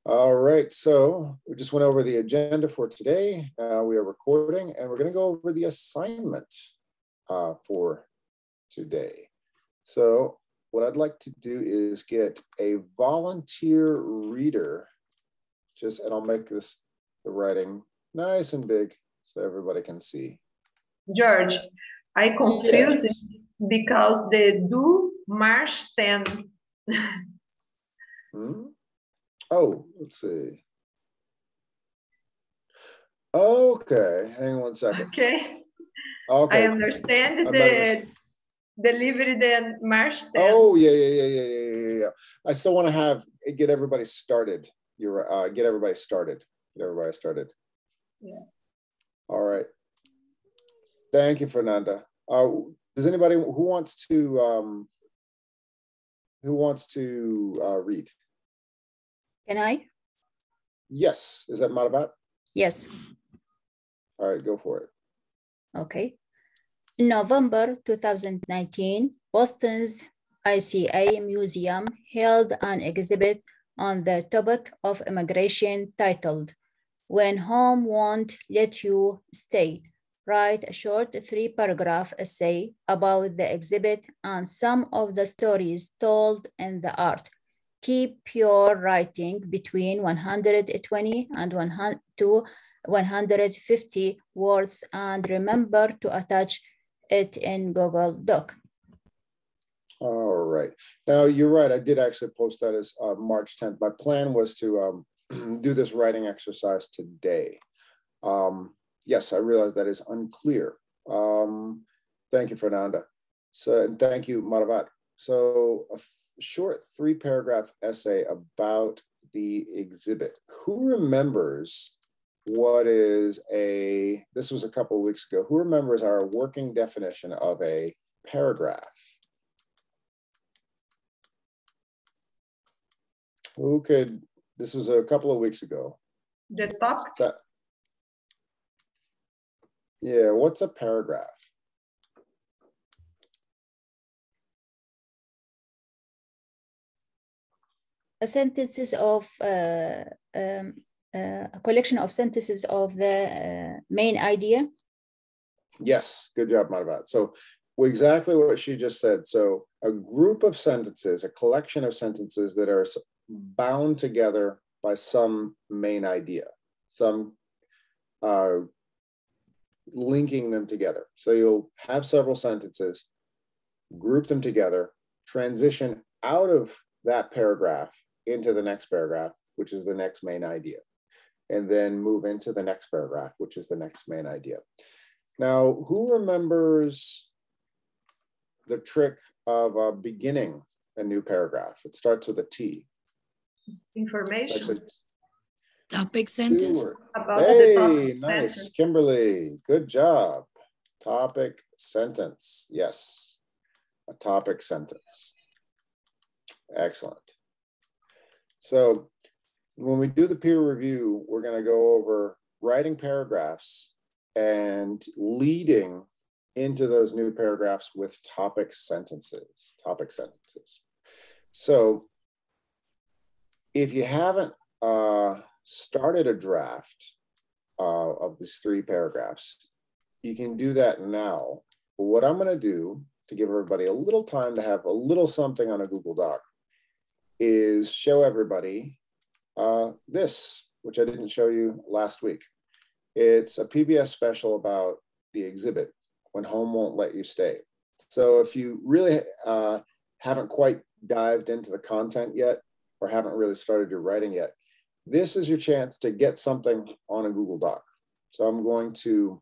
All right, so we just went over the agenda for today. We are recording and we're going to go over the assignment for today. So what I'd like to do is get a volunteer reader, and I'll make the writing nice and big so everybody can see. George, I confused because the do March 10. Oh, let's see. Okay, hang on one second. Okay. Okay. I understand the delivery then March 10. Oh, yeah. I still want to get everybody started. Get everybody started. Yeah. All right. Thank you, Fernanda. Does anybody who wants to read? Can I? Yes. Is that Madhavat? Yes. All right, go for it. Okay. In November 2019, Boston's ICA Museum held an exhibit on the topic of immigration titled, "When Home Won't Let You Stay." Write a short 3-paragraph essay about the exhibit and some of the stories told in the art. Keep your writing between 120 and 150 words and remember to attach it in Google Doc. All right. Now, you're right. I did actually post that as March 10th. My plan was to do this writing exercise today. Yes, I realize that is unclear. Thank you, Fernanda. And thank you, Madhavat. So a short 3-paragraph essay about the exhibit. Who remembers this was a couple of weeks ago, who remembers our working definition of a paragraph? This was a couple of weeks ago. The topic? Yeah, what's a paragraph? A collection of sentences of the main idea. Yes, good job, Madhavat. So exactly what she just said. So a group of sentences, a collection of sentences that are bound together by some main idea, some linking them together. So you'll have several sentences, group them together, transition out of that paragraph into the next paragraph, which is the next main idea, and then move into the next paragraph, which is the next main idea. Now, who remembers the trick of beginning a new paragraph? It starts with a T. Information. Topic sentence. Hey, nice. Sentence. Kimberly, good job. Topic sentence. Yes, a topic sentence. Excellent. So when we do the peer review, we're going to go over writing paragraphs and leading into those new paragraphs with topic sentences. So if you haven't started a draft of these 3 paragraphs, you can do that now. But what I'm going to do to give everybody a little time to have a little something on a Google Doc is show everybody this, which I didn't show you last week. It's a PBS special about the exhibit, When Home Won't Let You Stay. So if you really haven't quite dived into the content yet, or haven't really started your writing yet, this is your chance to get something on a Google Doc. So I'm going to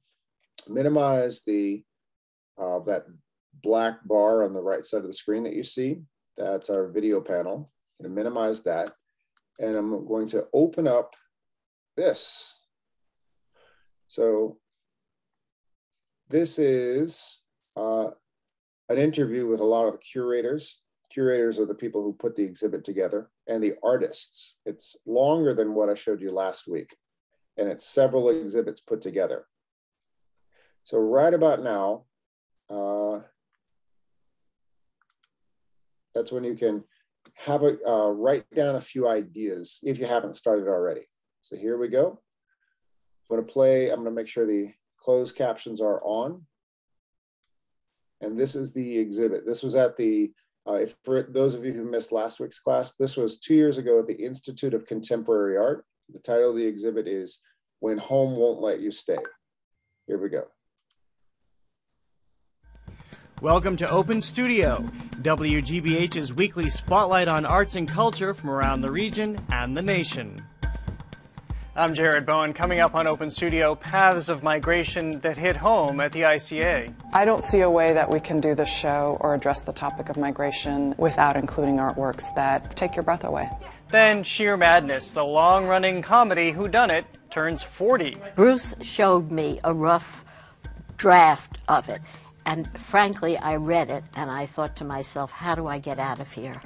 minimize that black bar on the right side of the screen that you see. That's our video panel. I'm going to minimize that. And I'm going to open up this. So this is an interview with a lot of the curators. Curators are the people who put the exhibit together, and the artists. It's longer than what I showed you last week, and it's several exhibits put together. So right about now, that's when you can have a write down a few ideas if you haven't started already. So here we go. I'm going to play. I'm going to make sure the closed captions are on. And this is the exhibit. This was at the, for those of you who missed last week's class, this was 2 years ago at the Institute of Contemporary Art. The title of the exhibit is When Home Won't Let You Stay. Here we go. Welcome to Open Studio, WGBH's weekly spotlight on arts and culture from around the region and the nation. I'm Jared Bowen. Coming up on Open Studio, paths of migration that hit home at the ICA. I don't see a way that we can do this show or address the topic of migration without including artworks that take your breath away. Then Sheer Madness, the long-running comedy Whodunit, turns 40. Bruce showed me a rough draft of it. And frankly, I read it and I thought to myself, how do I get out of here?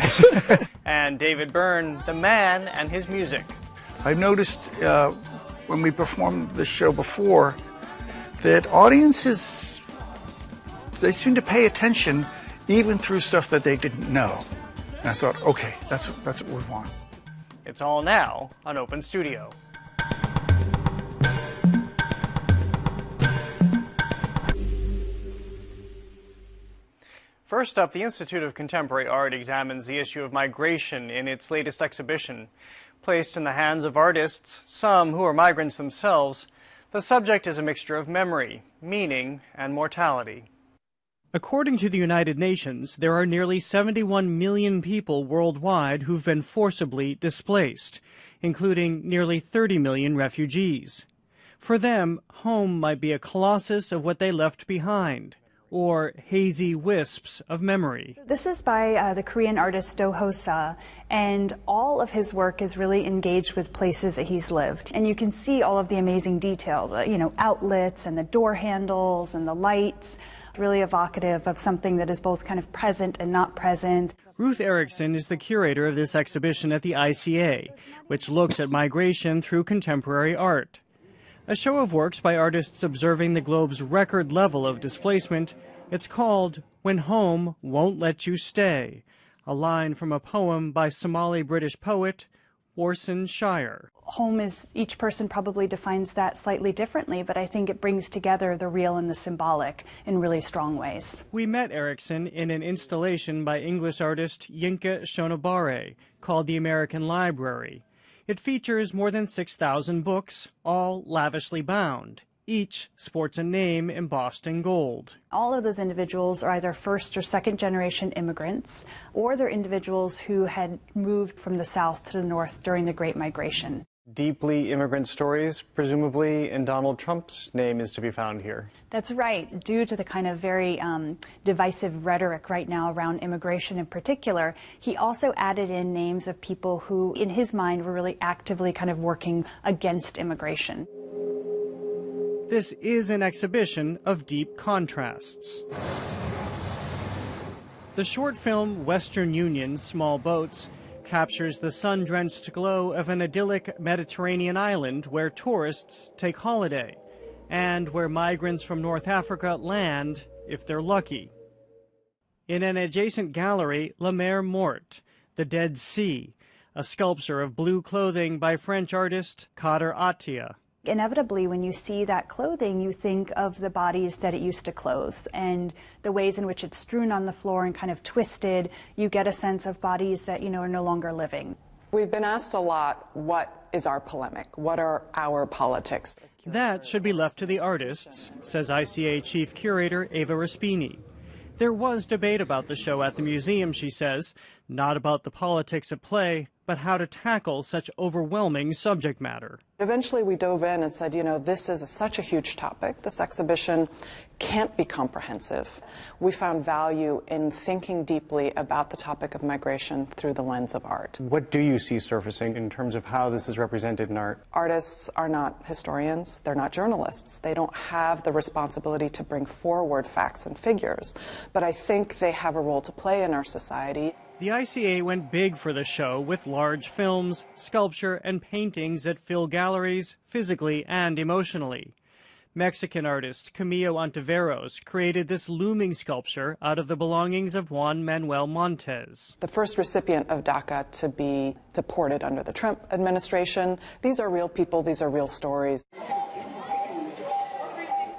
And David Byrne, the man and his music. I've noticed when we performed this show before that audiences, they seem to pay attention even through stuff that they didn't know. And I thought, okay, that's what we want. It's all now on Open Studio. First up, the Institute of Contemporary Art examines the issue of migration in its latest exhibition. Placed in the hands of artists, some who are migrants themselves, the subject is a mixture of memory, meaning, and mortality. According to the United Nations, there are nearly 71 million people worldwide who've been forcibly displaced, including nearly 30 million refugees. For them, home might be a colossus of what they left behind, or hazy wisps of memory. This is by the Korean artist Do Ho-sa, and all of his work is really engaged with places that he's lived. And you can see all of the amazing detail, the outlets and the door handles and the lights, really evocative of something that is both kind of present and not present. Ruth Erickson is the curator of this exhibition at the ICA, which looks at migration through contemporary art. A show of works by artists observing the globe's record level of displacement. It's called When Home Won't Let You Stay, a line from a poem by Somali-British poet Warsan Shire. Home is, each person probably defines that slightly differently, but I think it brings together the real and the symbolic in really strong ways. We met Erickson in an installation by English artist Yinka Shonobare called The American Library. It features more than 6,000 books, all lavishly bound. Each sports a name embossed in gold. All of those individuals are either first or second generation immigrants, or they're individuals who had moved from the south to the north during the Great Migration. Deeply immigrant stories, presumably, and Donald Trump's name is to be found here. That's right. Due to the kind of very divisive rhetoric right now around immigration in particular, he also added in names of people who, in his mind, were really actively kind of working against immigration. This is an exhibition of deep contrasts. The short film Western Union's Small Boats captures the sun-drenched glow of an idyllic Mediterranean island where tourists take holiday and where migrants from North Africa land if they're lucky. In an adjacent gallery, La Mer Morte, the Dead Sea, a sculpture of blue clothing by French artist Kader Attia. Inevitably, when you see that clothing, you think of the bodies that it used to clothe and the ways in which it's strewn on the floor and kind of twisted. You get a sense of bodies that, are no longer living. We've been asked a lot, what is our polemic? What are our politics? That should be left to the artists, says ICA Chief Curator Eva Raspini. There was debate about the show at the museum, she says, not about the politics at play, but how to tackle such overwhelming subject matter. Eventually we dove in and said, this is such a huge topic. This exhibition can't be comprehensive. We found value in thinking deeply about the topic of migration through the lens of art. What do you see surfacing in terms of how this is represented in art? Artists are not historians. They're not journalists. They don't have the responsibility to bring forward facts and figures. But I think they have a role to play in our society. The ICA went big for the show with large films, sculpture, and paintings that fill galleries physically and emotionally. Mexican artist Camilo Ontiveros created this looming sculpture out of the belongings of Juan Manuel Montes. The first recipient of DACA to be deported under the Trump administration. These are real people, these are real stories.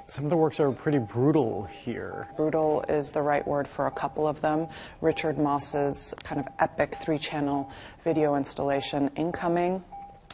Some of the works are pretty brutal here. Brutal is the right word for a couple of them. Richard Moss's kind of epic 3-channel video installation, Incoming,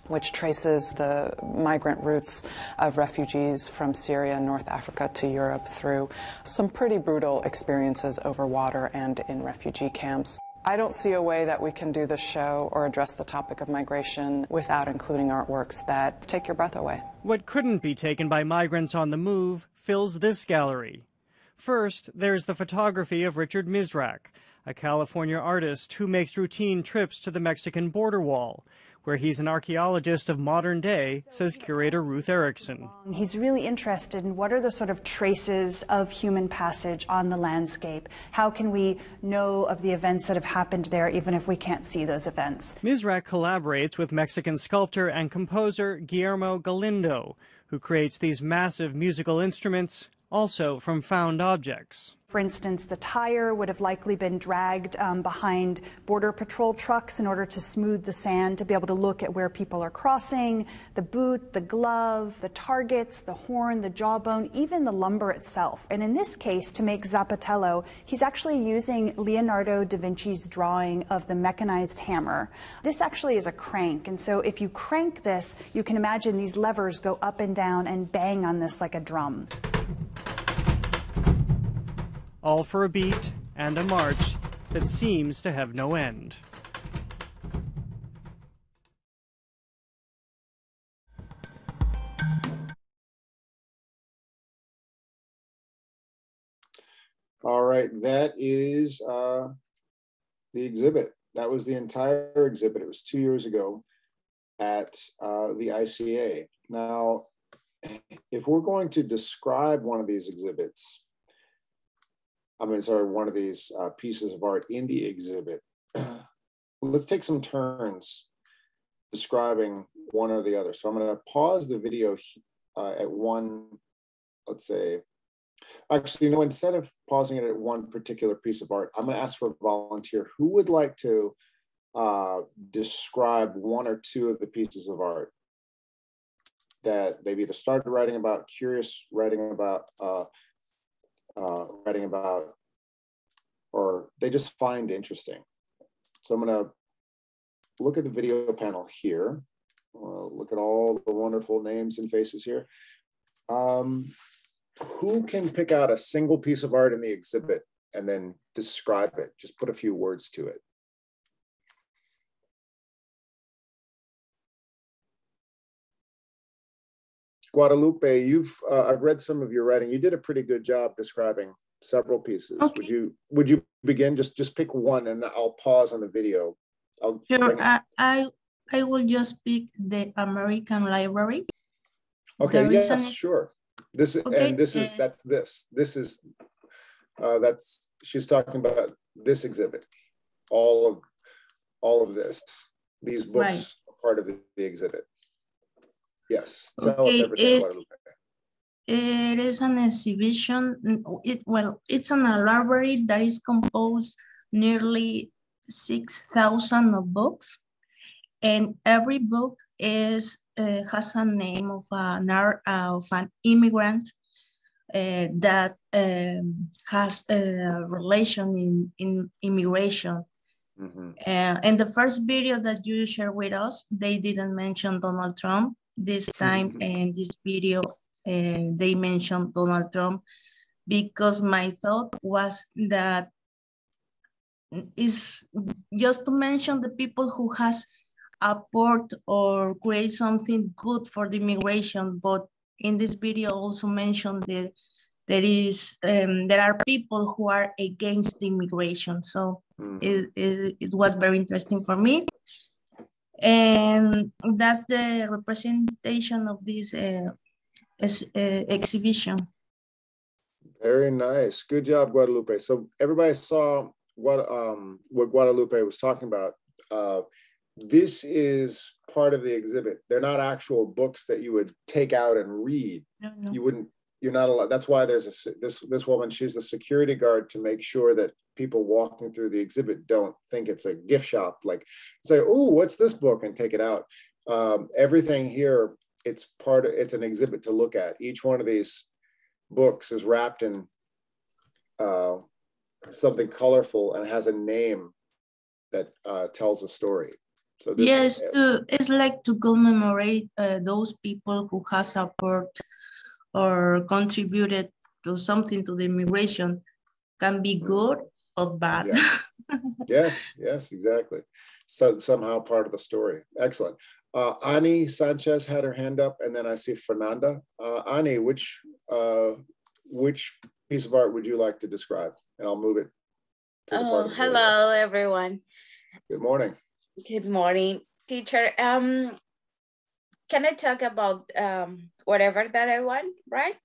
which traces the migrant routes of refugees from Syria and North Africa to Europe through some pretty brutal experiences over water and in refugee camps. I don't see a way that we can do this show or address the topic of migration without including artworks that take your breath away. What couldn't be taken by migrants on the move fills this gallery. First, there's the photography of Richard Mizrak, a California artist who makes routine trips to the Mexican border wall, where he's an archaeologist of modern day, says curator Ruth Erickson. He's really interested in what are the sort of traces of human passage on the landscape. How can we know of the events that have happened there even if we can't see those events? Mizrak collaborates with Mexican sculptor and composer Guillermo Galindo, who creates these massive musical instruments, also from found objects. For instance, the tire would have likely been dragged behind Border Patrol trucks in order to smooth the sand, to be able to look at where people are crossing. The boot, the glove, the targets, the horn, the jawbone, even the lumber itself. And in this case, to make Zapatello, he's actually using Leonardo da Vinci's drawing of the mechanized hammer. This actually is a crank, and so if you crank this, you can imagine these levers go up and down and bang on this like a drum. All for a beat and a march that seems to have no end. All right, that is the exhibit. That was the entire exhibit. It was 2 years ago at the ICA. Now, if we're going to describe one of these exhibits, one of these pieces of art in the exhibit, let's take some turns describing one or the other. So I'm going to pause the video at one, let's say, actually, no, instead of pausing it at one particular piece of art, I'm going to ask for a volunteer. Who would like to describe one or two of the pieces of art that they've either started writing about, curious writing about, or they just find interesting? So I'm going to look at the video panel here. Look at all the wonderful names and faces here. Who can pick out a single piece of art in the exhibit and then describe it? Just put a few words to it. Guadalupe, I've read some of your writing. You did a pretty good job describing several pieces. Okay. Would you begin? Just pick one, and I'll pause on the video. Sure. I will just pick the American Library. Okay. Yes. Sure. This is okay, and this is that's she's talking about this exhibit. All of these books right. are part of the exhibit. Yes, tell us everything about it. It is an exhibition. It's in a library that is composed nearly 6,000 of books, and every book has a name of an immigrant that has a relation in immigration. Mm-hmm. And the first video that you shared with us, they didn't mention Donald Trump. This time in this video, they mentioned Donald Trump, because my thought was that is just to mention the people who has apport or create something good for the immigration. But in this video also mentioned that there are people who are against the immigration. So it was very interesting for me. And that's the representation of this exhibition. Very nice. Good job, Guadalupe. So everybody saw what Guadalupe was talking about. This is part of the exhibit. They're not actual books that you would take out and read. No. You wouldn't you're not allowed. That's why there's this woman, she's the security guard to make sure that people walking through the exhibit don't think it's a gift shop, like say, oh, what's this book, and take it out. Everything here, it's an exhibit to look at. Each one of these books is wrapped in something colorful and has a name that tells a story. So this, yes, it's like to commemorate those people who have support or contributed to something to the immigration. Can be good or bad. Yes, exactly. So somehow part of the story. Excellent. Ani Sanchez had her hand up, and then I see Fernanda. Ani, which piece of art would you like to describe? And I'll move it to the part of the hello, everyone. Good morning. Good morning, teacher. Can I talk about whatever that I want, right?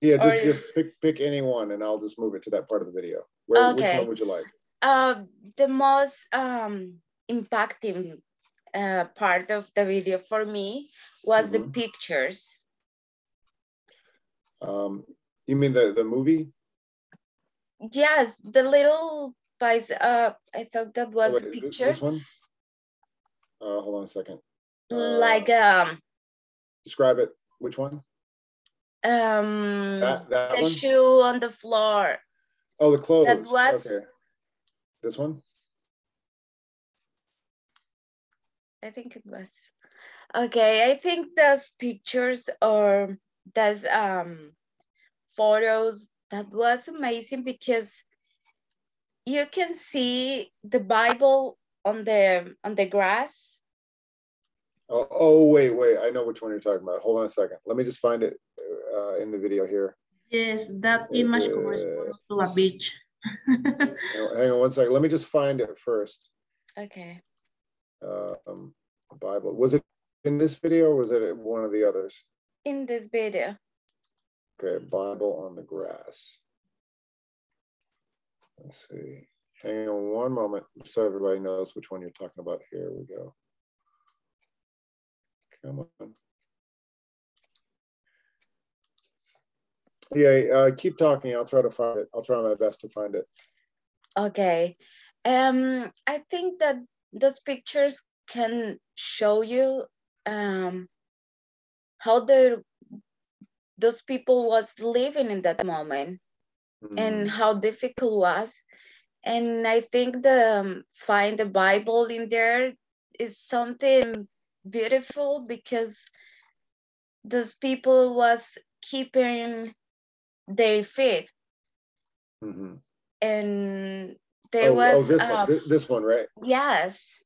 Yeah, just pick any one, and I'll just move it to that part of the video. Which one would you like? The most impacting part of the video for me was the pictures. You mean the movie? Yes, the little guys. I thought that was a picture. This one? Hold on a second. Like describe it. Which one? That the one? shoe on the floor. Oh, the clothes. That was okay. This one? I think it was. Okay, I think those pictures or those photos, that was amazing because you can see the Bible on the grass. Oh, wait. I know which one you're talking about. Hold on a second. Let me just find it in the video here. Yes, that image corresponds to a beach. Hang on one second. Let me just find it first. Okay. Bible. Was it in this video or was it one of the others? In this video. Okay, Bible on the grass. Let's see. Hang on one moment so everybody knows which one you're talking about. Here we go. Come on. Yeah, keep talking. I'll try to find it. I'll try my best to find it. Okay. I think that those pictures can show you how those people was living in that moment and how difficult it was. And I think the find the Bible in there is something beautiful because those people was keeping their faith. And there was this one, right? Yes.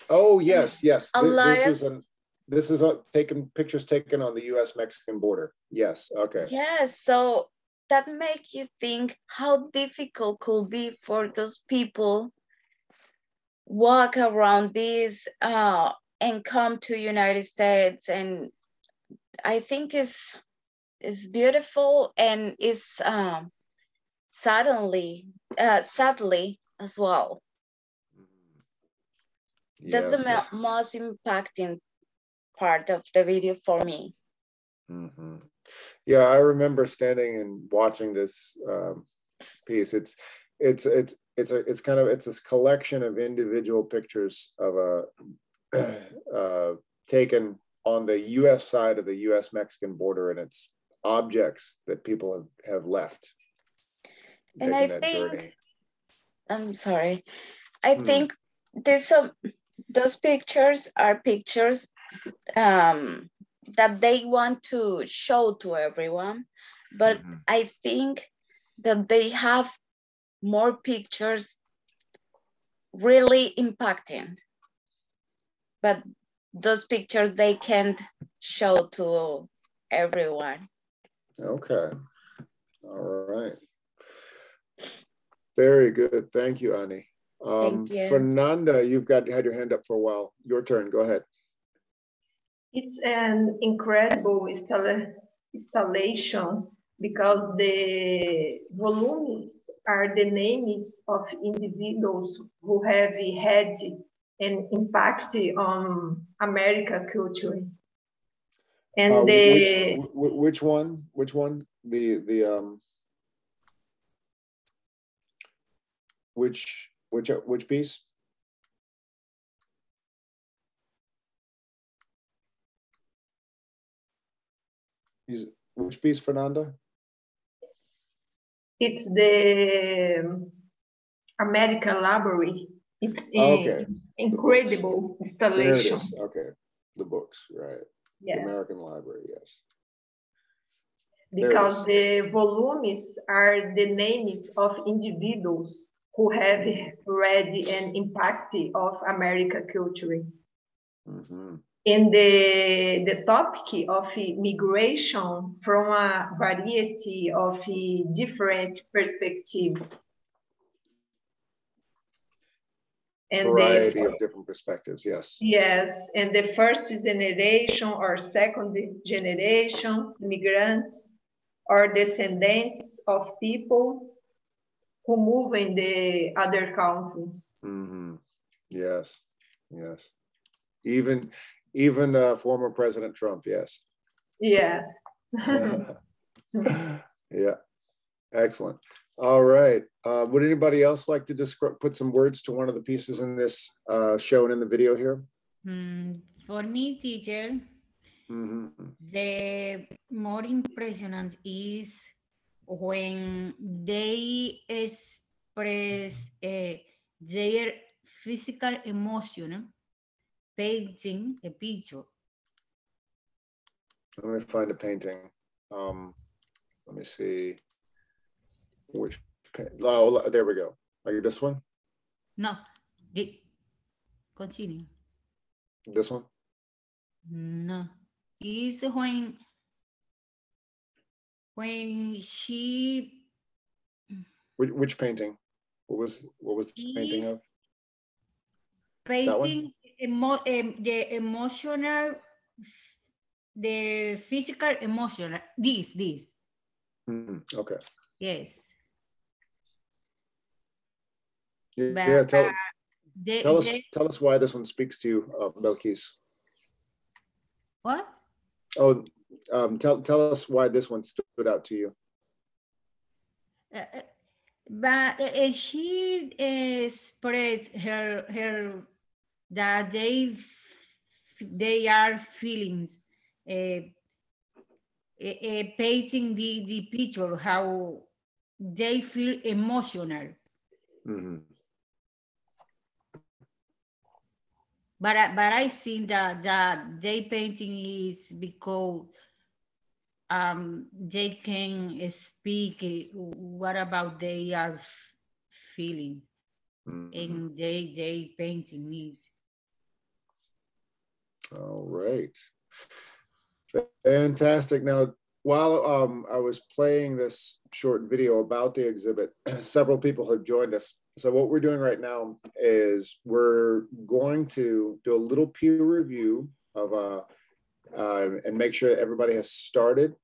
Oh yes. This is pictures taken on the U.S.-Mexican border. Yes. Okay. Yes. So that makes you think how difficult could be for those people walk around this and come to United States. And I think it's beautiful and it's sadly as well. That's the most impacting part of the video for me. Yeah, I remember standing and watching this piece. It's this collection of individual pictures of taken on the U.S. side of the U.S.-Mexican border, and it's objects that people have left. And I think, I'm sorry, I think those pictures are pictures that they want to show to everyone, but I think that they have more pictures really impacting, but those pictures they can't show to everyone. Okay. All right. Very good. Thank you, Ani. Thank you. Fernanda, you've had your hand up for a while. Your turn. Go ahead. It's an incredible installation because the volumes are the names of individuals who have had an impact on American culture. And which one? Which one? Which piece? Which piece, Fernanda? It's the American Library. It's okay. Incredible installation. There it is. Okay, the books, right? Yes. The American Library, yes. Because the volumes are the names of individuals who have read and impacted of American culture. Mm-hmm. And the topic of migration from a variety of different perspectives. And variety of different perspectives, yes. Yes, and the first generation or second generation migrants or descendants of people who move in the other countries. Mm-hmm. Yes, yes. Even former President Trump, yes. Yes. Yeah, excellent. All right. Would anybody else like to just put some words to one of the pieces in this shown in the video here? For me, teacher, the more impressionant is when they express their physical emotion, painting a picture. Let me find a painting. Let me see. Which, oh, there we go. Like this one? No, continue. This one? No, it's when she. Which painting? What was the painting of? Painting the emotional, the physical emotional. This. Okay. Yes. Yeah. Tell us why this one speaks to you, Belkis. What? Oh, tell us why this one stood out to you. But she expressed her that they are feelings, painting the picture, how they feel emotional. Mm-hmm. But I think that they painting is because they can speak what about they are feeling, and they painting it. All right, fantastic. Now, while I was playing this short video about the exhibit, several people have joined us. So what we're doing right now is we're going to do a little peer review of and make sure everybody has started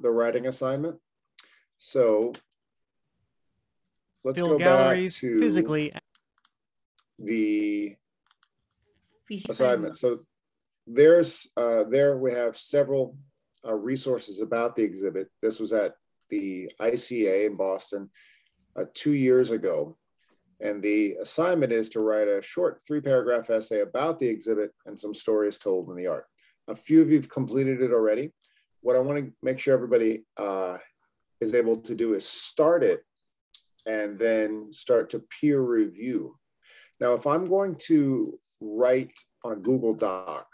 the writing assignment. So let's go back to physically the assignment. So there's there we have several resources about the exhibit. This was at the ICA in Boston 2 years ago. And the assignment is to write a short 3-paragraph essay about the exhibit and some stories told in the art. A few of you have completed it already. What I want to make sure everybody is able to do is start it and then start to peer review. Now, if I'm going to write on a Google Doc,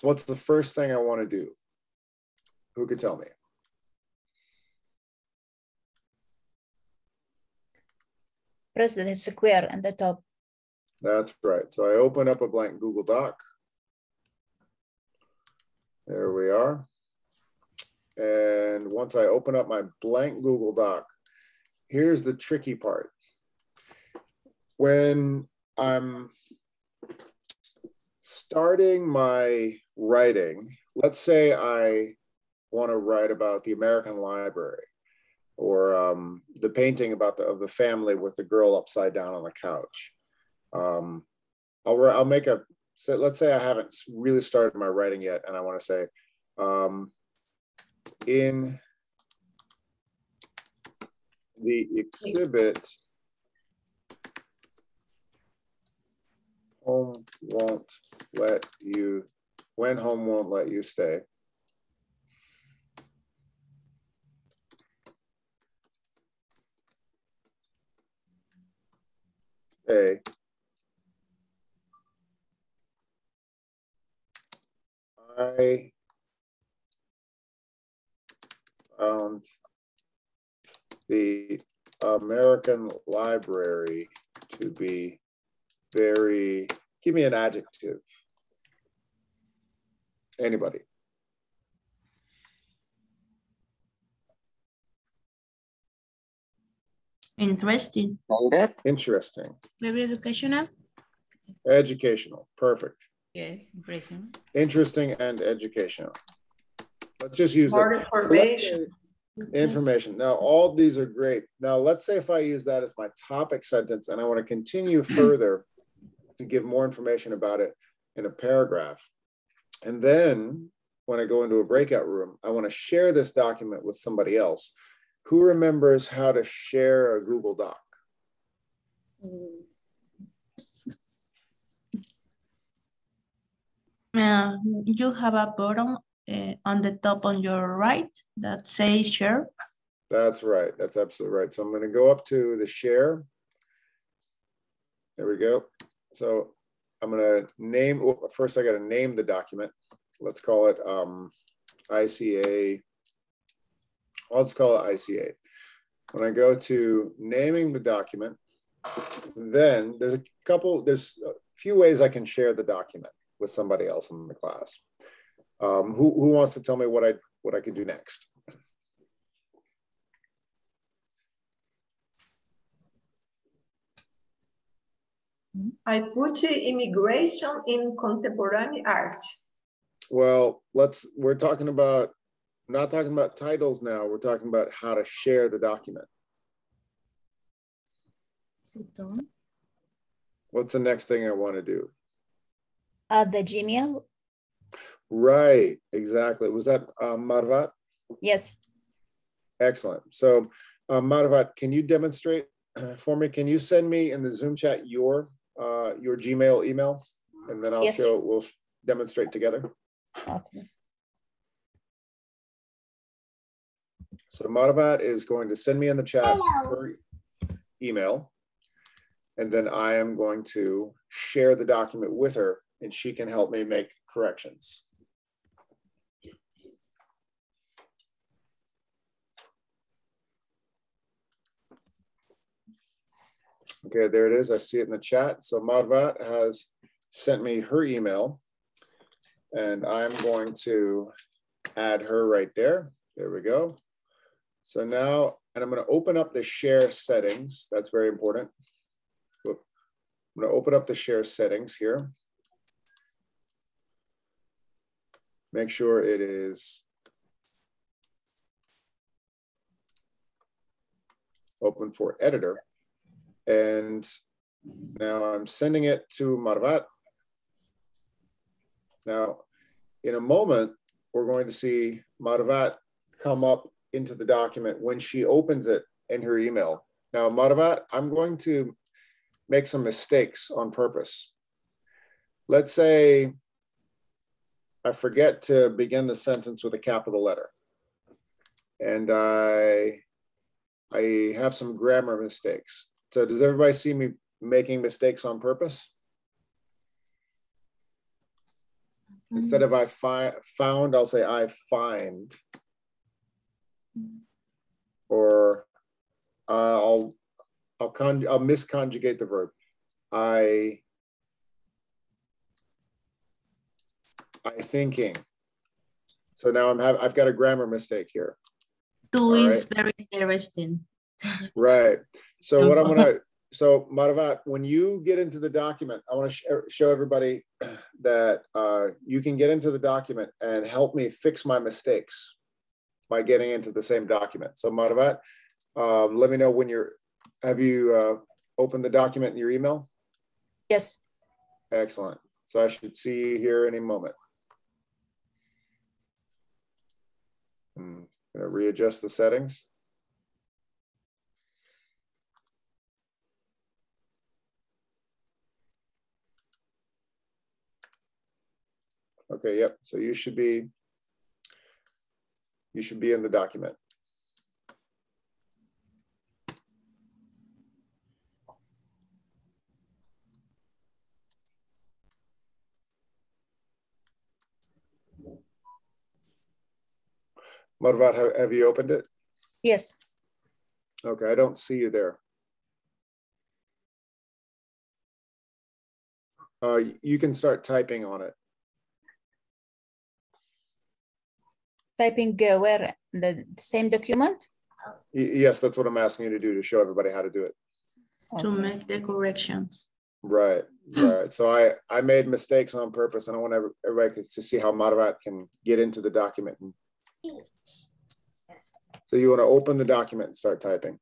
what's the first thing I want to do? Who could tell me? Press the square on the top. That's right. So I open up a blank Google Doc. There we are. And once I open up my blank Google Doc, here's the tricky part. When I'm starting my writing, let's say I want to write about the American Library, or the painting about the family with the girl upside down on the couch. I'll make a, so let's say I haven't really started my writing yet, and I want to say, in the exhibit, home won't let you, when home won't let you stay. Stay. I found the American Library to be very, give me an adjective. Anybody? Interesting. Interesting. Very educational. Educational. Perfect. Yes, impression. Interesting and educational. Let's just use More it. information. Information. Now, all these are great. Now, let's say if I use that as my topic sentence and I want to continue further to give more information about it in a paragraph. And then when I go into a breakout room, I want to share this document with somebody else. Who remembers how to share a Google Doc? You have a button on the top on your right that says share. That's right. That's absolutely right. So I'm going to go up to the share. There we go. So I'm going to name, first I got to name the document. Let's call it ICA. Let's call it ICA. When I go to naming the document, then there's a few ways I can share the document with somebody else in the class. Who wants to tell me what I can do next? I put immigration in contemporary art. Well, we're talking about, not talking about titles now, we're talking about how to share the document. What's the next thing I want to do? Add the Gmail. Right, exactly. Was that Marvat? Yes. Excellent. So Marvat, can you demonstrate for me? Can you send me in the Zoom chat your Gmail email? And then I'll we'll demonstrate together. Okay. So Marvat is going to send me in the chat her email. And then I am going to share the document with her and she can help me make corrections. Okay, there it is. I see it in the chat. So Marvat has sent me her email and I'm going to add her right there. There we go. So now, and I'm going to open up the share settings. That's very important. I'm going to open up the share settings here. Make sure it is open for editor. And now I'm sending it to Marvat. Now, in a moment, we're going to see Marvat come up into the document when she opens it in her email. Now, Marvat, I'm going to make some mistakes on purpose. Let's say I forget to begin the sentence with a capital letter. And I have some grammar mistakes. So does everybody see me making mistakes on purpose? Instead of I found, I'll say I find. Or I'll misconjugate the verb. I thinking. So now I've got a grammar mistake here. Two is very interesting. Right. So what I'm gonna, so Marvat, when you get into the document, I want to show everybody that you can get into the document and help me fix my mistakes by getting into the same document. So Marvat, let me know when have you opened the document in your email? Yes. Excellent. So I should see you here any moment. I'm gonna readjust the settings. Okay, yep, so you should be in the document. Marvat, have you opened it? Yes. Okay, I don't see you there. You can start typing on it. Typing where? The same document? Yes, that's what I'm asking you to do, to show everybody how to do it. To make the corrections. Right, right. So I made mistakes on purpose, and I want everybody to see how Marvat can get into the document. So you want to open the document and start typing.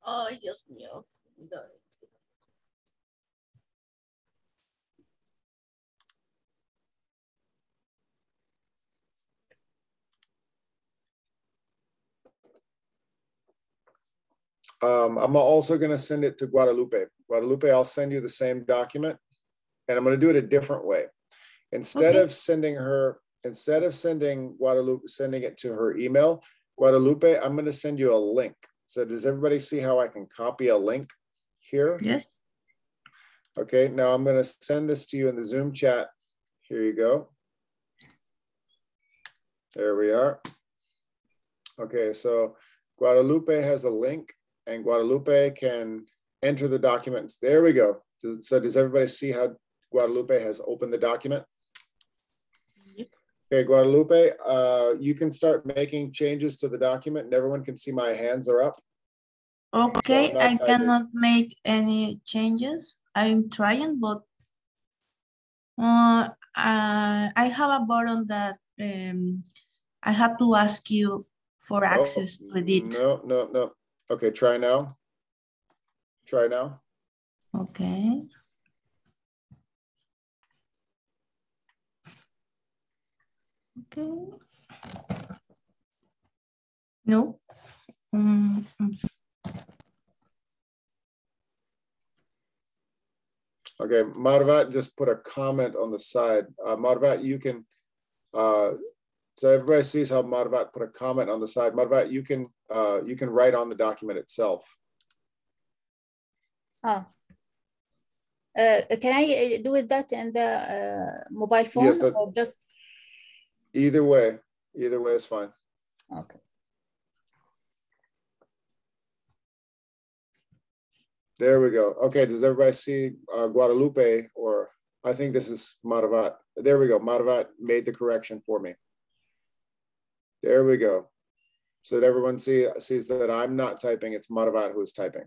Ay, Dios mío. I'm also going to send it to Guadalupe. Guadalupe, I'll send you the same document, and I'm going to do it a different way. Instead of sending Guadalupe, sending it to her email, Guadalupe, I'm going to send you a link. So does everybody see how I can copy a link here? Yes. Okay, now I'm going to send this to you in the Zoom chat. Here you go. There we are. Okay, so Guadalupe has a link, and Guadalupe can enter the documents. There we go. So does everybody see how Guadalupe has opened the document? Okay, Guadalupe, you can start making changes to the document, and everyone can see my hands are up. Okay, So I cannot make any changes. I'm trying, but I have a button that I have to ask you for access to edit. No. Okay, try now. Try now. Okay. Okay. No. Okay, Marvat just put a comment on the side. Marvat, you can, so everybody sees how Marvat put a comment on the side. Marvat, you can write on the document itself. Oh. Can I do with that in the mobile phone? Yes, or just? Either way is fine. Okay. There we go. Okay, does everybody see Guadalupe, or I think this is Marvat. There we go. Marvat made the correction for me. There we go. So that everyone sees that I'm not typing, it's Marvat who is typing.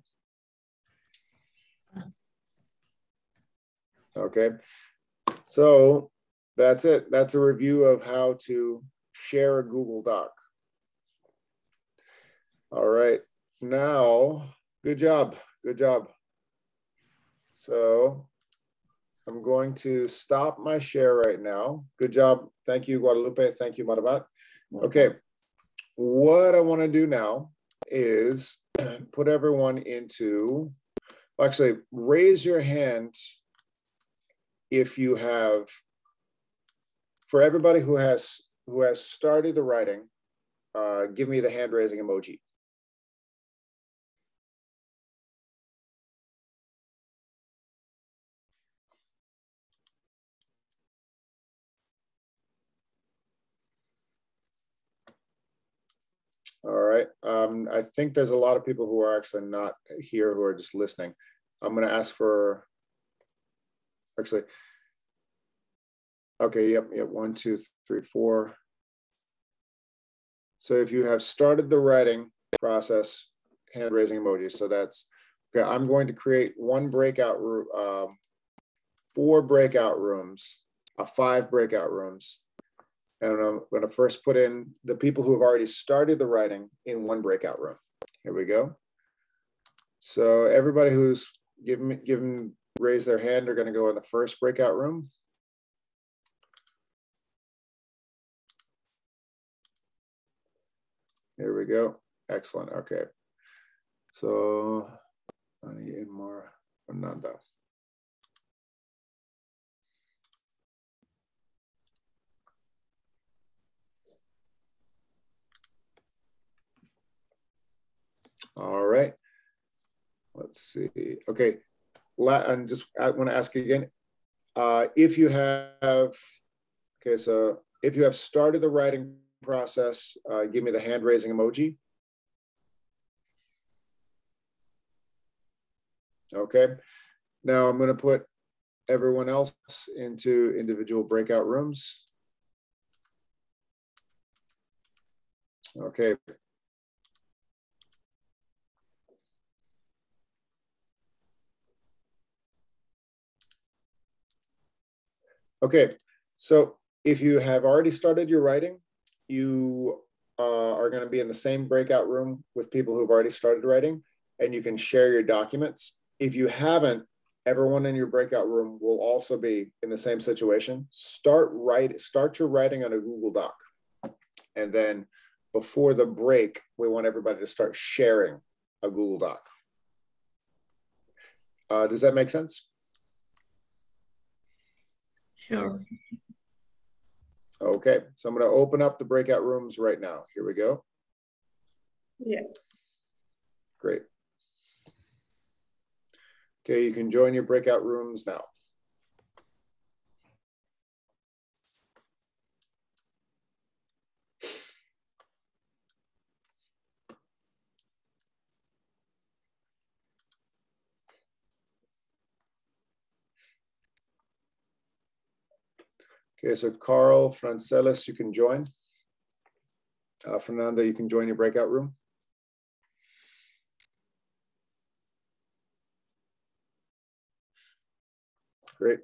Okay, so that's it. That's a review of how to share a Google Doc. All right, now, good job. Good job. So I'm going to stop my share right now. Good job. Thank you, Guadalupe. Thank you, Marvat. Okay, what I want to do now is put everyone into, actually raise your hand if you have, for everybody who has started the writing, give me the hand raising emoji. All right. I think there's a lot of people who are actually not here, who are just listening. I'm going to ask for, actually, okay, yep, 1, 2, 3, 4. So if you have started the writing process, hand raising emoji. So that's, okay, I'm going to create 1 breakout room, 4 breakout rooms, 5 breakout rooms. And I'm going to first put in the people who have already started the writing in 1 breakout room. Here we go. So everybody who's raise their hand are going to go in the first breakout room. Here we go. Excellent. Okay. So Ani and Mara Fernanda. All right. Let's see. Okay. And just I want to ask you again. If you have, okay, so if you have started the writing process, give me the hand raising emoji. Okay. Now I'm going to put everyone else into individual breakout rooms. Okay. Okay, so if you have already started your writing, you are going to be in the same breakout room with people who've already started writing, and you can share your documents. If you haven't, everyone in your breakout room will also be in the same situation. Start your writing on a Google Doc, and then before the break, we want everybody to start sharing a Google Doc. Does that make sense? Sure. Okay, so I'm going to open up the breakout rooms right now. Here we go. Yeah. Great. Okay, you can join your breakout rooms now. Okay, so Carl, Francelis, you can join. Fernanda, you can join your breakout room. Great.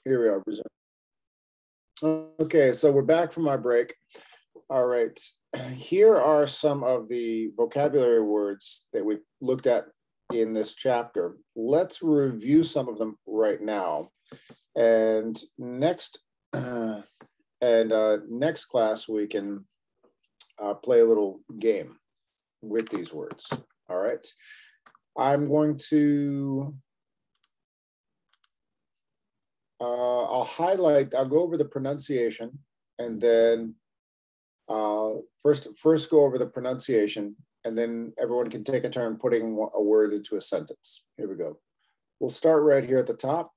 Here we are. Okay, so we're back from our break. All right. Here are some of the vocabulary words that we looked at in this chapter. Let's review some of them right now. And next class, we can play a little game with these words. All right. I'm going to, I'll go over the pronunciation, and then first go over the pronunciation, and then everyone can take a turn putting a word into a sentence. Here we go. We'll start right here at the top.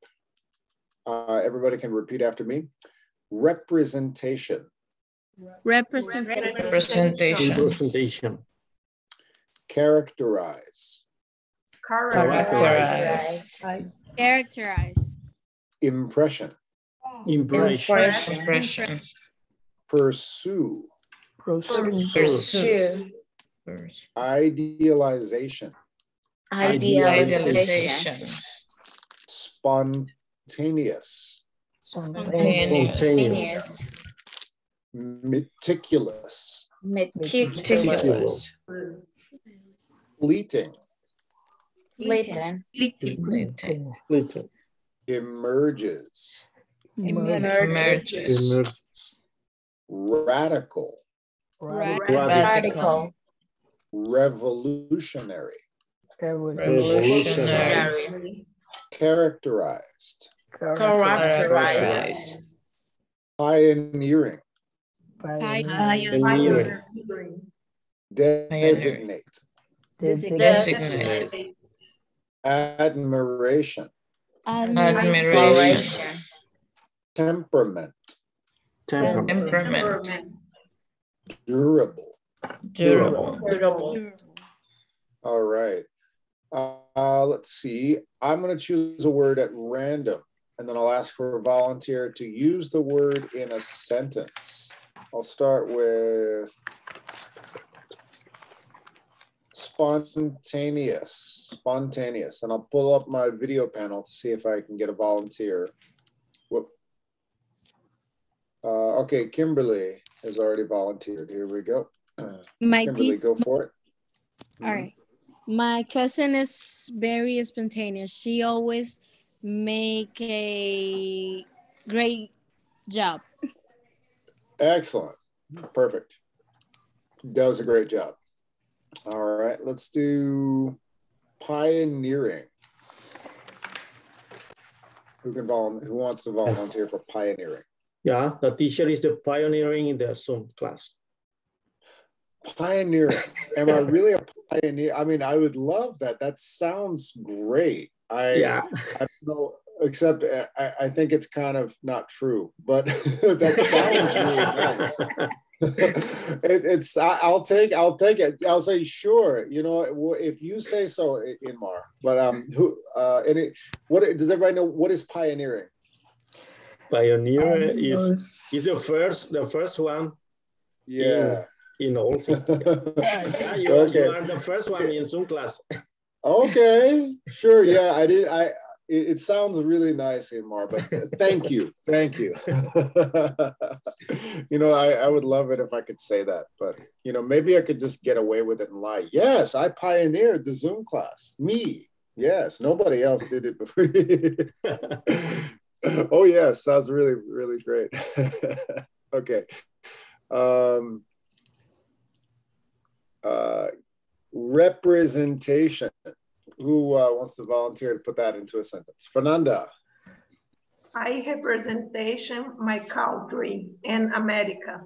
Everybody can repeat after me. Representation. Representation. Characterize. Characterize. Impression. Pursue. Idealization. Spontaneous. Meticulous. Fleeting. Emerges. Radical. Revolutionary. Characterized. Pioneering. Designate. Admiration. Temperament. Durable. All right. Let's see. I'm going to choose a word at random, and then I'll ask for a volunteer to use the word in a sentence. I'll start with spontaneous, and I'll pull up my video panel to see if I can get a volunteer. Whoop. Okay, Kimberly has already volunteered. Here we go. Kimberly, go for it. All right. My cousin is very spontaneous. She always make a great job. Excellent. Perfect. Does a great job. All right, let's do pioneering. Who wants to volunteer for pioneering? Yeah, the teacher is the pioneering in the Zoom class. Pioneering. Am I really a pioneer? I mean, I would love that. That sounds great. I don't know, except I think it's kind of not true, but that sounds really nice. I'll take it. I'll say sure. You know, if you say so, Inmar. But what does everybody know? What is pioneering? Pioneer is the first one. Yeah. In all. You are the first one in Zoom class. Okay, sure. Yeah, it sounds really nice, Inmar, but thank you. You know, I would love it if I could say that, but you know, maybe I could just get away with it and lie. Yes, I pioneered the Zoom class. Me. Yes, nobody else did it before. Oh yes, sounds really, really great. Okay. Representation. Who wants to volunteer to put that into a sentence? Fernanda. I representation my country in America.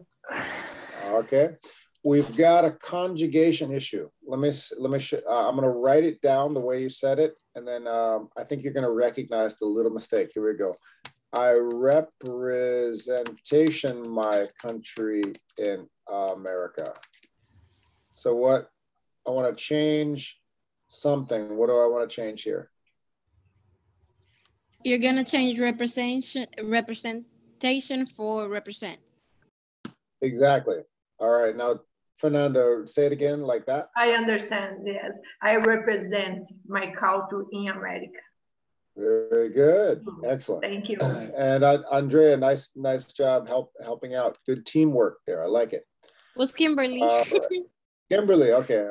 Okay. We've got a conjugation issue. I'm going to write it down the way you said it, and then I think you're going to recognize the little mistake. Here we go. I representation my country in America. So what I want to change something. What do I want to change here? You're going to change representation for represent. Exactly. All right. Now, Fernando, say it again like that. I understand. Yes. I represent my culture in America. Very good. Excellent. Thank you. And Andrea, nice job helping out. Good teamwork there. I like it. Was Kimberly. Right. Kimberly, okay.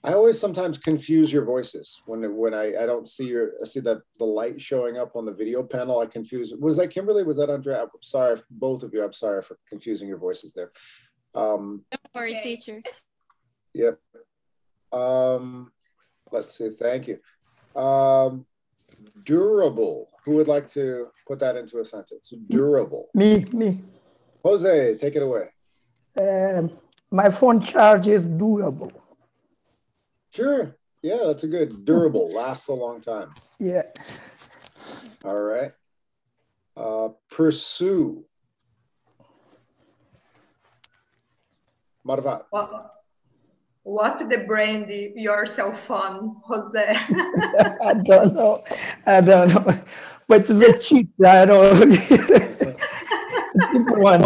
I always sometimes confuse your voices when I don't see I see the light showing up on the video panel. I confuse. Was that Kimberly? Was that Andrea? I'm sorry, both of you. I'm sorry for confusing your voices there. Don't worry, teacher. Yep. Let's see. Thank you. Durable. Who would like to put that into a sentence? Durable. Me. Jose, take it away. My phone charge is durable. Sure. Yeah, that's a good. Durable. Lasts a long time. Yeah. All right. Pursue. Marvat. What's the brand your cell phone, Jose? I don't know. But it's a cheap. I don't know. A cheap one.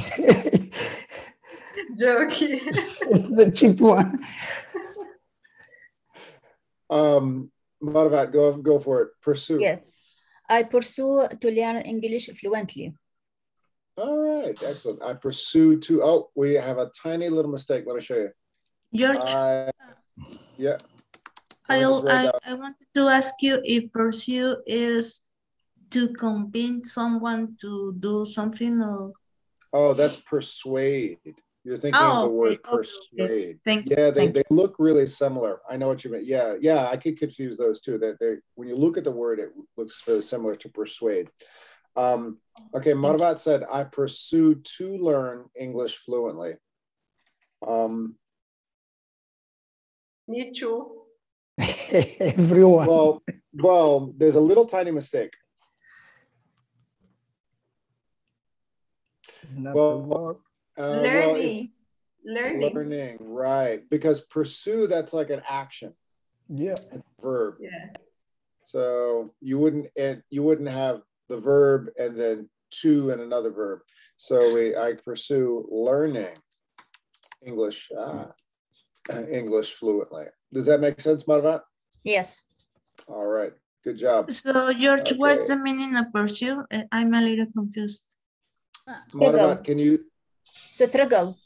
Joking. It's a cheap one. Marvat, go for it. Pursue. Yes. I pursue to learn English fluently. All right. Excellent. I pursue to. Oh, we have a tiny little mistake. Let me show you. George, yeah. I wanted to ask you if pursue is to convince someone to do something or. Oh, that's persuade. You're thinking of the word persuade. Okay. They look really similar. I know what you mean. Yeah. I could confuse those two. That when you look at the word, it looks very similar to persuade. Okay, Marvat said, I pursue to learn English fluently. Me too. Everyone. Well, there's a little tiny mistake. Learning, right? Because pursue, that's like an action. Yeah. It's a verb. Yeah. So you wouldn't have the verb and then to and another verb. So I pursue learning English fluently. Does that make sense, Marvat? Yes. All right. Good job. So, George, what's the meaning of pursue? I'm a little confused. Marvat, can you? Struggle.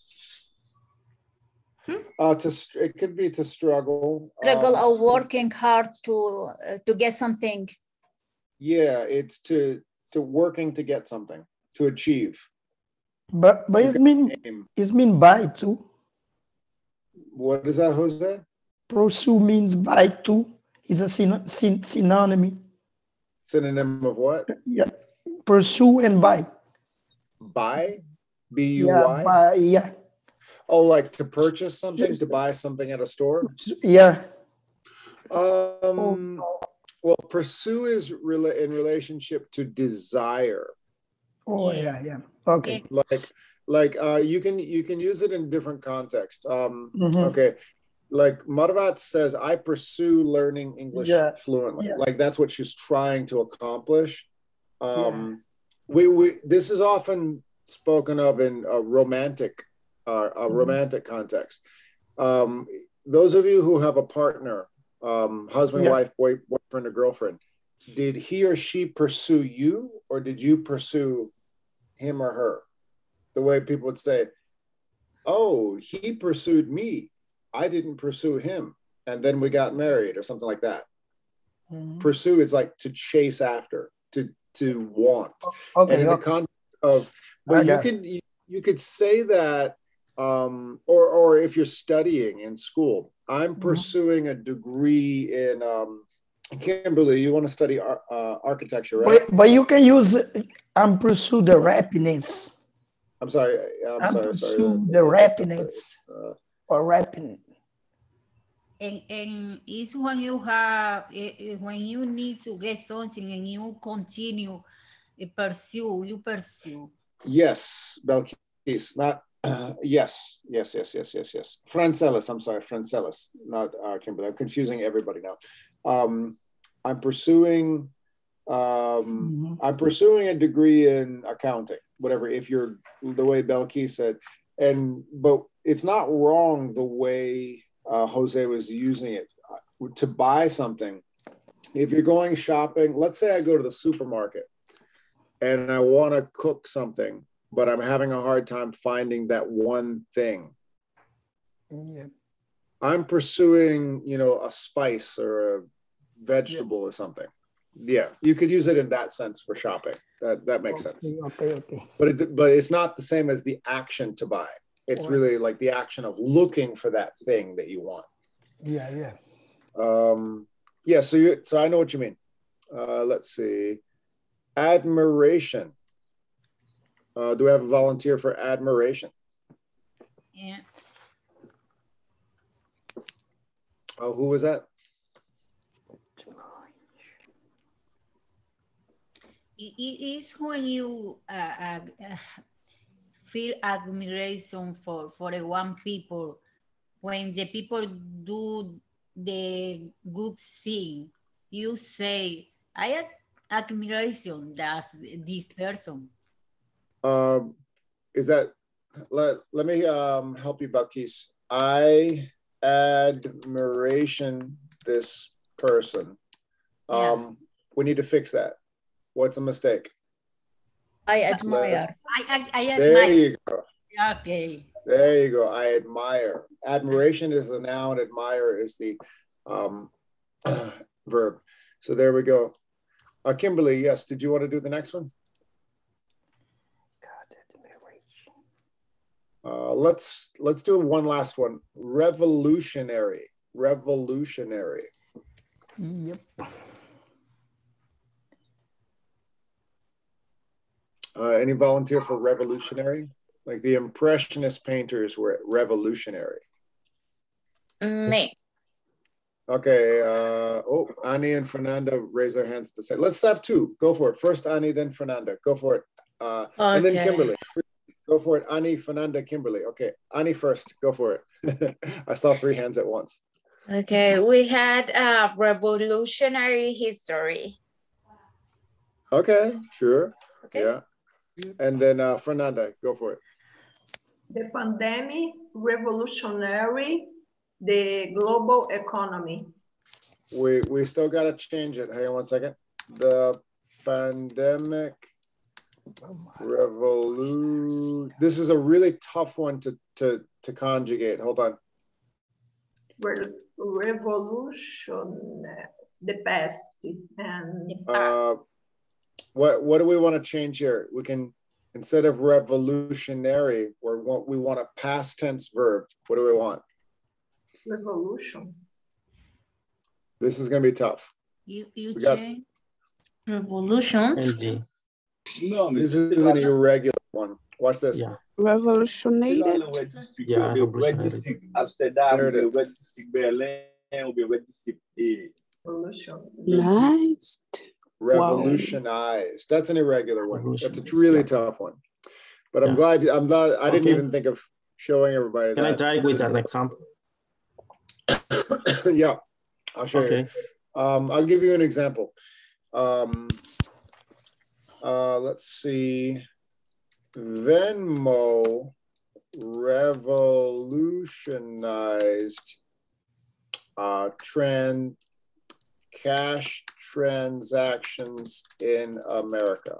It could be to struggle. Struggle or working hard to get something. Yeah, it's to working to get something, to achieve. But it mean buy too. What is that, Jose? Pursue means buy too. Is a synonym. Synonym of what? Yeah. Pursue and buy. Buy? B-U-Y? Yeah, buy, yeah. Oh, like to purchase something, to buy something at a store? Yeah. Well, pursue is in relationship to desire. Oh, yeah. Okay. Like you can use it in different contexts. Okay. Like Marvat says, I pursue learning English fluently. Yeah. Like that's what she's trying to accomplish. This is often spoken of in a romantic context. Those of you who have a partner, husband, wife, boyfriend, or girlfriend, did he or she pursue you, or did you pursue him or her? The way people would say, oh, he pursued me, I didn't pursue him, and then we got married, or something like that. Pursue is like to chase after, to want. Okay, and in the context of, but you could say that, or if you're studying in school, I'm pursuing a degree in Kimberly, you want to study architecture, right? But you can use pursue the rapiness. I'm sorry. Pursue the rapiness or rapping. And it's when you have when you need to get something and you continue you pursue. Yes, Belkis, not yes. Francelis, I'm sorry, Francelis, not Kimberly. I'm confusing everybody now. I'm pursuing a degree in accounting, whatever. If you're the way Belkis said, but it's not wrong the way Jose was using it. To buy something if you're going shopping, let's say I go to the supermarket and I want to cook something, but I'm having a hard time finding that one thing. Yeah. I'm pursuing, you know, a spice or a vegetable or something. Yeah, you could use it in that sense for shopping. That makes sense. Okay. But it's not the same as the action to buy. It's really like the action of looking for that thing that you want. Yeah. Yeah. So I know what you mean. Let's see. Admiration. Do we have a volunteer for admiration? Yeah. Oh, who was that? It is when you feel admiration for one people. When the people do the good thing, you say, I have admiration that's this person. Is that, let me help you, Balkis. I admiration this person. We need to fix that. What's a mistake? I admire. I admire. There you go. Okay. There you go. I admire. Admiration is the noun. Admire is the verb. So there we go. Kimberly, yes. Did you want to do the next one? Let's do one last one. Revolutionary. Revolutionary. Yep. Any volunteer for revolutionary? Like the Impressionist painters were revolutionary. Me. Okay. Ani and Fernanda raise their hands to say. Let's stop two. Go for it. First Ani, then Fernanda. Go for it. And then Kimberly. Go for it. Ani, Fernanda, Kimberly. Okay. Ani first. Go for it. I saw three hands at once. Okay. We had a revolutionary history. Okay. Sure. Okay. Yeah. And then Fernanda, go for it. The pandemic revolutionary the global economy. We still got to change it. Hang on one second. The pandemic revolution. This is a really tough one to conjugate. Hold on. Revolution, the past and what do we want to change here? We can, instead of revolutionary, we want a past tense verb. What do we want? Revolution. This is going to be tough. You change revolution. No, this is an irregular one. Watch this. Yeah. Revolutionated. Yeah, Amsterdam, there it is. Berlin, Nice. Revolutionized. That's an irregular one. That's a really tough one. But I'm glad I didn't even think of showing everybody. Can I try with an example? Yeah, I'll show you. I'll give you an example. Let's see. Venmo revolutionized cash transactions in America.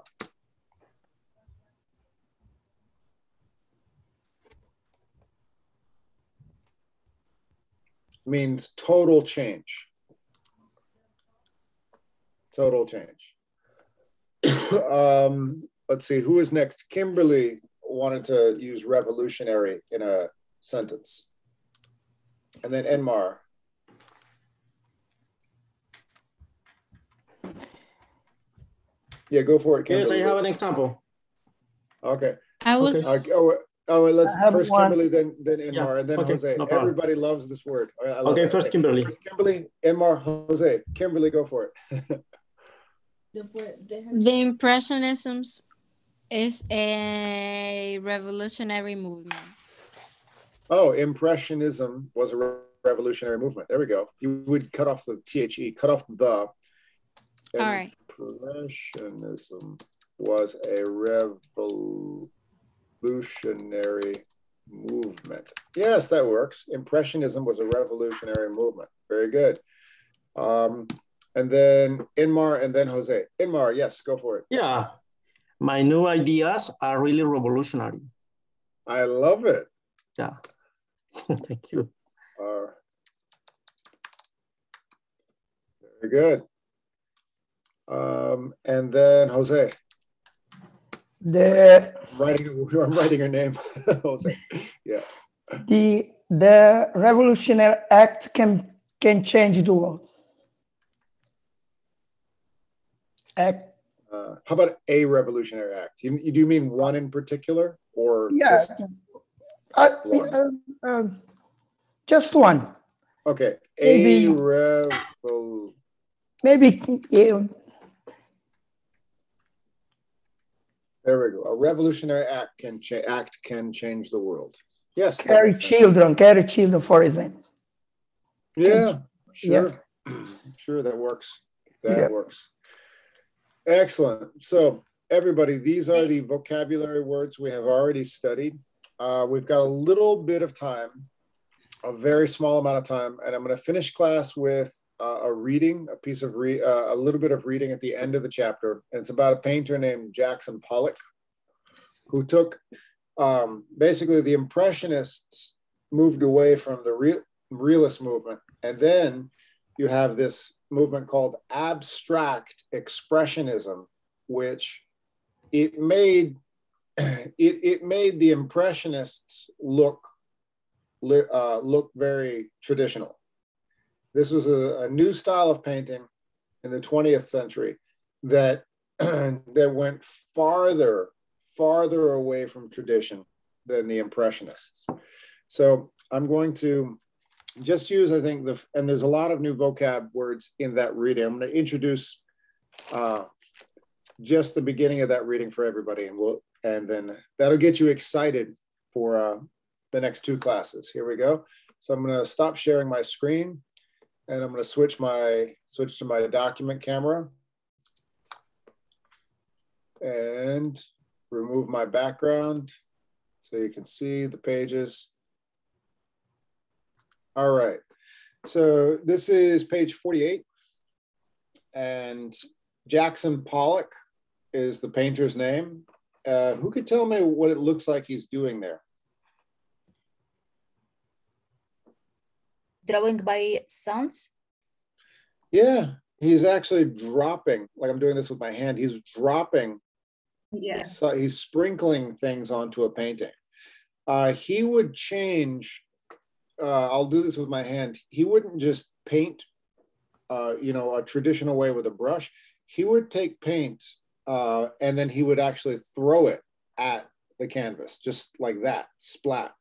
Means total change. Total change. Let's see, who is next? Kimberly wanted to use revolutionary in a sentence. And then Enmar. Yeah, go for it, Kimberly. Yes, I have an example. Okay. I was... let's first Kimberly, then Enmar, and then Jose. No Everybody loves this word. Okay, first Kimberly. First Kimberly, Enmar, Jose. Kimberly, go for it. The Impressionism is a revolutionary movement. Oh, Impressionism was a revolutionary movement. There we go. You would cut off the THE, cut off the. All right. Impressionism was a revolutionary movement. Yes, that works. Impressionism was a revolutionary movement. Very good. and then Inmar, and then Jose. Inmar, yes, go for it. Yeah, my new ideas are really revolutionary. I love it. Yeah, thank you. Very good. And then Jose. I'm writing your name, Jose. Yeah. The revolutionary act can change the world. Act. How about a revolutionary act? Do you mean one in particular, or yeah, just one? Just one. Okay, Maybe, maybe. There we go. A revolutionary act can change the world. Yes. Carry children, for example. Yeah, sure. Yeah. Sure, that works. That works. Excellent. So everybody, these are the vocabulary words we have already studied. We've got a little bit of time, a very small amount of time, and I'm going to finish class with a reading, a little bit of reading at the end of the chapter. And it's about a painter named Jackson Pollock, who took, basically the Impressionists moved away from the realist movement. And then you have this movement called abstract expressionism, which it made the Impressionists look very traditional. This was a new style of painting in the 20th century that that went farther away from tradition than the Impressionists. So I'm going to just use, I think, and there's a lot of new vocab words in that reading. I'm going to introduce just the beginning of that reading for everybody, and then that'll get you excited for the next two classes. Here we go. So I'm going to stop sharing my screen, and I'm going to switch to my document camera and remove my background so you can see the pages. All right, so this is page 48, and Jackson Pollock is the painter's name. Who could tell me what it looks like he's doing there? Drawing by sounds? Yeah, he's actually dropping, like I'm doing this with my hand, he's dropping. Yeah. So he's sprinkling things onto a painting. He would change, I'll do this with my hand. He wouldn't just paint, a traditional way with a brush. He would take paint and then he would actually throw it at the canvas, just like that, splat.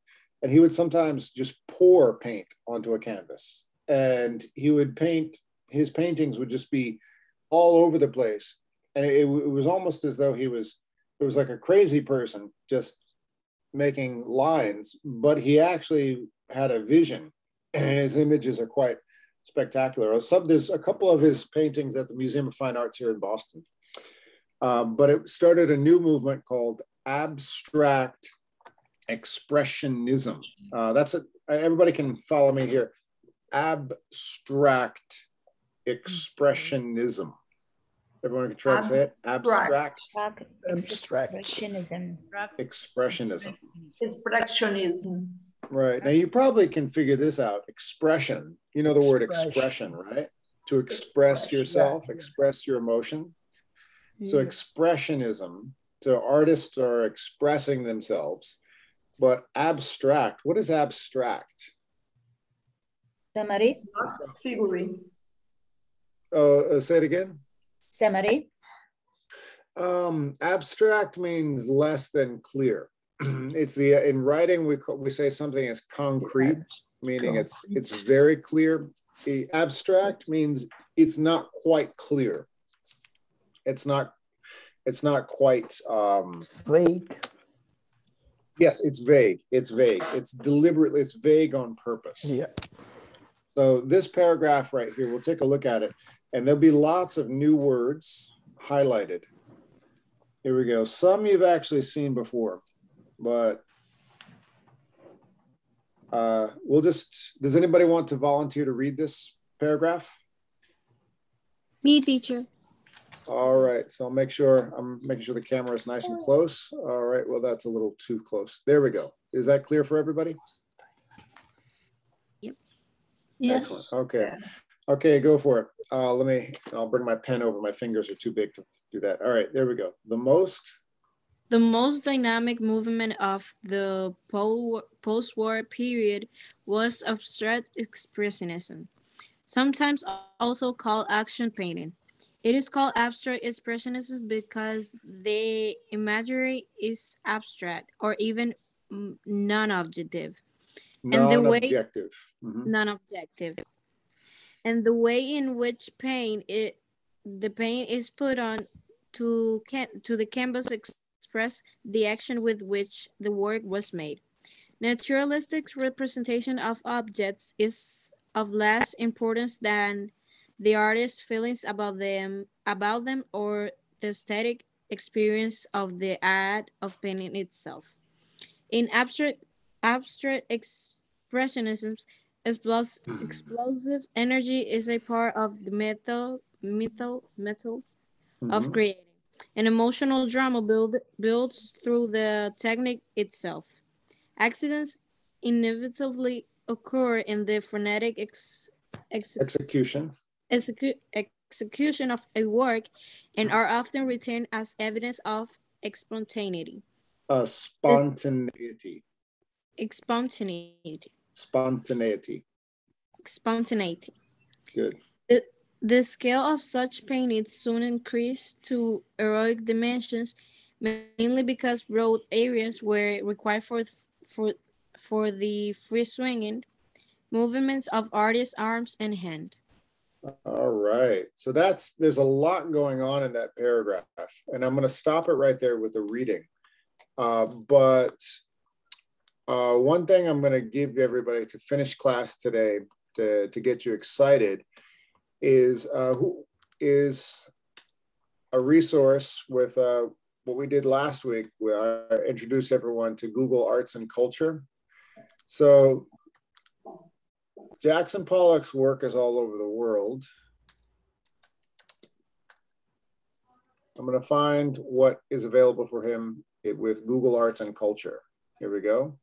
And he would sometimes just pour paint onto a canvas. And he would paint, his paintings would just be all over the place. And it was almost as though it was like a crazy person just making lines, but he actually had a vision, and his images are quite spectacular. There's a couple of his paintings at the Museum of Fine Arts here in Boston. But it started a new movement called abstract expressionism. Everybody can follow me here. Abstract expressionism. Everyone can try to say it. Abstract. Expressionism. Expressionism. Right. Now you probably can figure this out. Expression. You know the word expression, right? To express yourself, express your emotion. So expressionism. So artists are expressing themselves. But abstract, what is abstract? Summary. Figuring. Oh, say it again. Summary. Abstract means less than clear. In writing we say something is concrete, meaning it's very clear. Abstract means it's not quite clear. It's not quite vague. Yes, it's vague. It's vague. It's deliberately, it's vague on purpose. Yeah. So this paragraph right here, we'll take a look at it, and there'll be lots of new words highlighted. Here we go. Some you've actually seen before, but does anybody want to volunteer to read this paragraph? Me, teacher. All right, so I'm making sure the camera is nice and close. All right, well, that's a little too close. There we go. Is that clear for everybody? Yep. Yes. Excellent. Okay. Okay, go for it. I'll bring my pen over. My fingers are too big to do that. All right, there we go. The most dynamic movement of the post-war period was abstract expressionism, sometimes also called action painting. It is called abstract expressionism because the imagery is abstract or even non-objective. non-objective. Non-objective. And the way in which the paint is put on to the canvas express the action with which the work was made. Naturalistic representation of objects is of less importance than the artist's feelings about them or the aesthetic experience of the act of painting itself. In abstract expressionism, explosive energy is a part of the method of creating. An emotional drama builds through the technique itself. Accidents inevitably occur in the frenetic execution of a work and are often retained as evidence of spontaneity. Spontaneity. Good. The scale of such paintings soon increased to heroic dimensions, mainly because broad areas were required for the free swinging movements of artists' arms and hand. All right, so there's a lot going on in that paragraph, and I'm going to stop it right there with the reading. But one thing I'm going to give everybody to finish class today to get you excited is a resource with what we did last week, where I introduced everyone to Google Arts and Culture. So Jackson Pollock's work is all over the world. I'm going to find what is available for him with Google Arts and Culture. Here we go.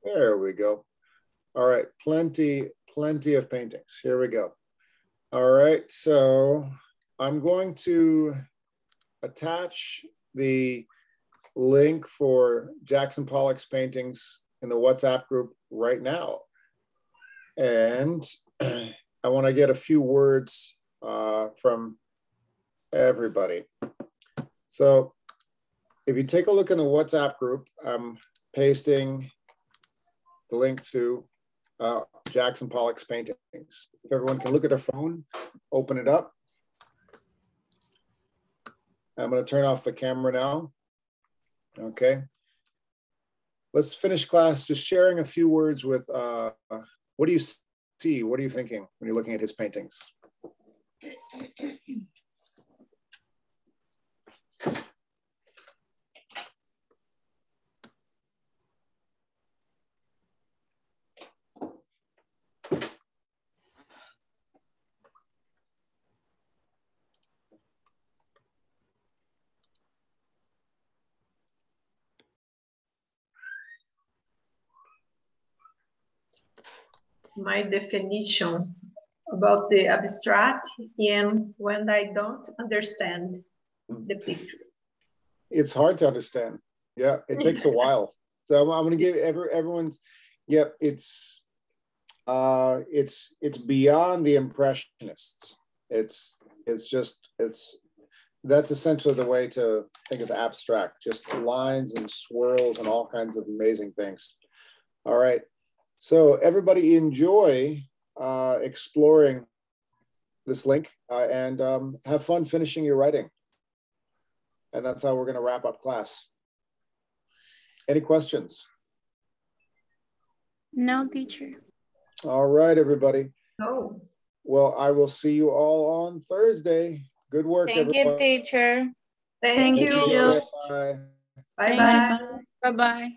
There we go. All right, plenty of paintings. Here we go. All right, so I'm going to attach the link for Jackson Pollock's paintings in the WhatsApp group right now. And I want to get a few words from everybody. So if you take a look in the WhatsApp group, I'm pasting the link to Jackson Pollock's paintings. If everyone can look at their phone, open it up. I'm going to turn off the camera now. Okay. Let's finish class just sharing a few words with, what do you see? What are you thinking when you're looking at his paintings? My definition about the abstract and when I don't understand the picture. It's hard to understand. Yeah, it takes a while. So I'm going to give everyone's. Yep, it's beyond the impressionists. That's essentially the way to think of abstract, just lines and swirls and all kinds of amazing things. All right. So everybody enjoy exploring this link and have fun finishing your writing. And that's how we're going to wrap up class. Any questions? No, teacher. All right, everybody. Oh. Well, I will see you all on Thursday. Good work, Thank everyone. you, teacher. Thank you. Bye. Bye-bye. Bye-bye.